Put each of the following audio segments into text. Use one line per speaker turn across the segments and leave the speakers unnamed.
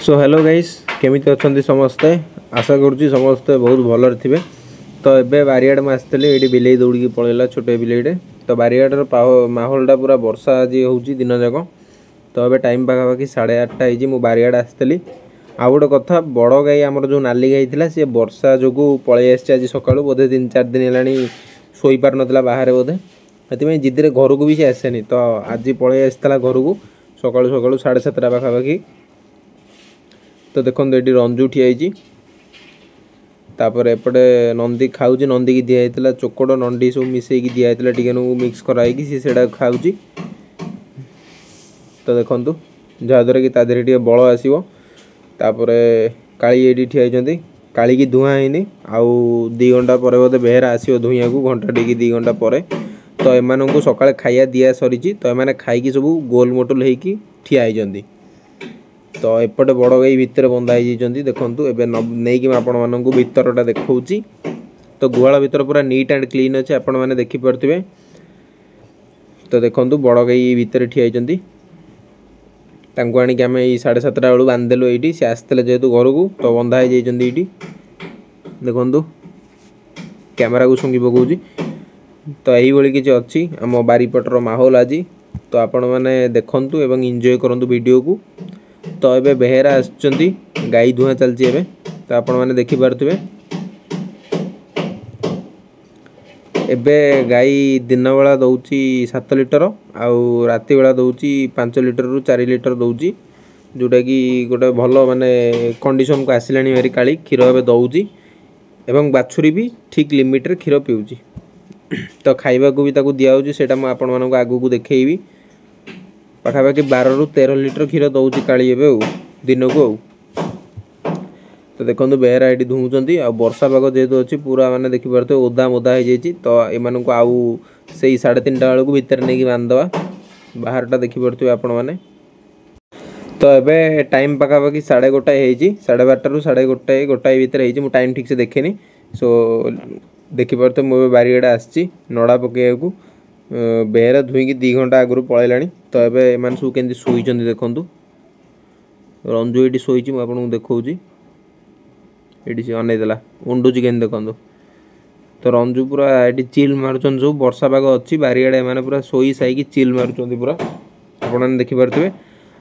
So hello guys केमिति अछंती समस्ते आशा करूँ समस्ते बहुत भलर थे। तो एबे बारियाड में आसते ये बिले दौड़ी पलैला छोटे बिलेटे। तो बारियाडर माहौलटा पूरा वर्षा आज हूँ दिन जाक। तो ये टाइम पाखापाखि 8:30 हो बारियाड आसती। आउ गोटे कथा बड़ गाई आमर जो नाली गाई थी सी वर्षा जो पलि आज सका बोधे 3-4 दिन है शोई पार नाला बाहर बोधे से जिद्दे घर को भी सी आसेनी। तो आज पलि आसाला घर को सका सका 7:30 पाखापाखि। तो देखो ये रंजू ठियाई तापर एपटे नंदी खाऊ नंदी की दिखाई चोकड़ नंडी सब मिसई दिखाई टिके मिक्स कराई सी से खाऊ। तो देखु जहाद्वारा कि तादेह टे बल आसो। तापर काली ये ठियाई काली की धुआं है आउ 2 घंटा पर बोधे बेहरा आसो धुआ को घंटा टी 2 घंटा पर। तो एम सका खाया दिया सरी। तो एम खाई सब गोल मोटल होती ठियाई। तो एपटे बड़ गाई भितर बंधा होती देखु एवं नहीं आपण मानक भितरटा देखा। तो गुहाल भितर पूरा नीट एंड क्लीन अच्छे आपण मैंने देखिपे। तो देखु बड़ गाई भितर ठियाई आणिक आम 7:30 बेलू बांधिदेलु ये सी आसते जेहेतु घर को। तो बंधा ये देखु कैमेरा को शुंगी पकाऊँ। तो यही किसी अच्छी आम बारीपटर माहौल आज। तो आपण मैंने देखु एवं एंजॉय करूँ वीडियो को। तो ये बेहरा आसुच्चंती गाई धुआं चलती है। तो आपण मैंने देखिपे एबे गाई दिन बेला दौची 7 लिटर आउ राति बेला दौची 5 लिटर रु 4 लिटर दौची जोटा कि गोटे भल माने कंडीशन को आसिलानी मेरी काली क्षीर ए दौची एवं बाछुरी भी ठीक लिमिट रे क्षीर पीउची। तो खाइबा को भी ताकू दिया सेटा मैं आपण मानक आगु को देखैबी। पाखापाखि 12 रु 13 लिटर क्षीर दौची काली एबे दिन को। तो देखो बेहरा ये धुँचंती आ वर्षा पाग जेहेतु अच्छी पूरा माने देखिपे ओदा मोदा हो जाए। तो एम को आउ से 3:30 बेलू भितर नहीं बांधवा बाहरटा देखिपे आपण मैंने। तो एबे टाइम पाखापाखि 1:30 हो 12:30 रु 1:30 गोटाए भितर हो टाइम ठीक से देखेनी। सो देखिपे मुझे बारियाडे आसी नड़ा पकड़ा को बेहरा धुईकी 2 घंटा आगु पलैला। तो ये एम सब के शोई देखु रंजू ये शोई मुझे देखा ये अनईदेला उंडुची के देखु। तो रंजू पूरा ये चिल मारुचन सब वर्षा पाग अच्छी बारियाडे मैंने पूरा शोई साइक चिल मारुचंती पूरा आपने देखिपे।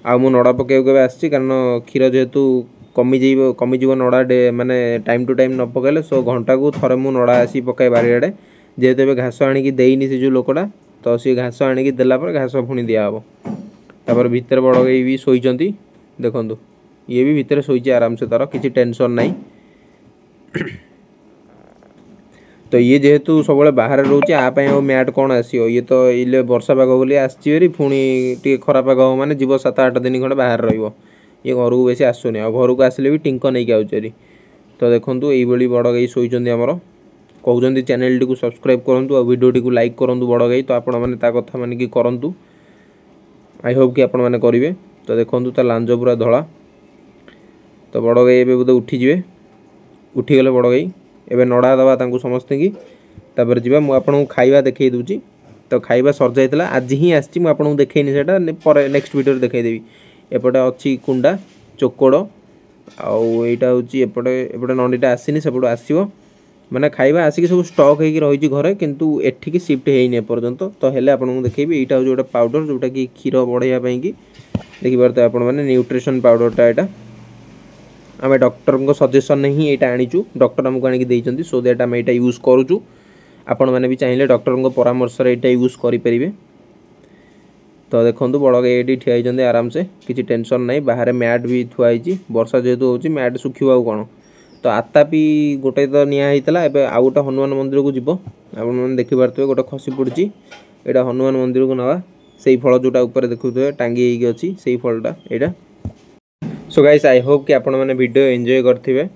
आ मु नड़ा पकड़ा आसी कारण क्षीर जेहेतु कमिज नड़ा माने टाइम टू टाइम न पकड़े। सो घंटा को थरे मु नड़ा आसी पकाए बारियाडे जेहेतु ए घास आणिकी देनी से जो लोकटा। तो सी घास आणिकी देला पर घास पुणी दिहब। तापर भितर बड़ गाई भी शोइचंती देखु ये भी भितर शोइची आराम से तार किसी टेंशन नहीं। तो ये जेहेतु सब बाहर रोचे आप मैट कौन आसो ये तो ये वर्षा पाग बोली आसरी पुणी टे खरा पाग हो माने जीव 7-8 दिन खंडे बाहर रही ये घर को बेसी आसुनी आ घर को आसिले भी टिंक नहीं आउचरी। तो देखो ये बड़ गाई शोइचंती आमर कहते चैनल टी को सब्सक्राइब करूँ और वीडियो टी को लाइक करूँ बड़ गाई। तो आपण मैंने कथा मानिकी करूँ आई होप कि आपण मैंने करेंगे। तो देखो ता लांज पूरा धला। तो बड़ गाई एबे बोधे उठीजे उठीगले बड़ गाई एबे नड़ा दवा समस्त की तापर जी मुझे खाइबा देखई दूची। तो खाइबा सर जाइला आज ही आसी मुझे देखनी से नेक्स्ट वीडियो देखईदेवी। एपटे अच्छी कुंडा चोकड़ आईटा हूँ एपटे नंडीटा आसनी सेपटू आसो माने खाइबा आसिक सब स्टक होगी रही घरे किंतु एठिकी शिफ्ट होनी पर्यंत। तो हेले आपको देखी यहाँ हूँ गोटे पाउडर जोटा कि क्षीर बढ़ाई देखिपे आप न्यूट्रिशन पाउडरटा यहाँ आम डॉक्टर को सजेसन ही यहाँ आनीचु डॉक्टर आमको आनिकी सो दैट आम यहाँ यूज करूँ। आपण मैंने भी चाहिए डॉक्टर को परामर्श यहाँ यूज करें। तो देखो बड़ गाई ये ठियाई आराम से किसी टेंशन नहीं। बाहर मैट भी थुआई वर्षा जेहेतु हो मैट सुखा कौन। तो आतापी गोटे तो निहला एवं आउ गोटे हनुमान मंदिर को जीव आप देखिपे गोटे खसी पड़ी यहाँ हनुमान मंदिर को नवा से फल जोटा ऊपर देखुए टांगी अच्छी से फलटा यहाँ। सो गाइस आई होप कि आपण मैंने वीडियो एंजॉय करथिबे।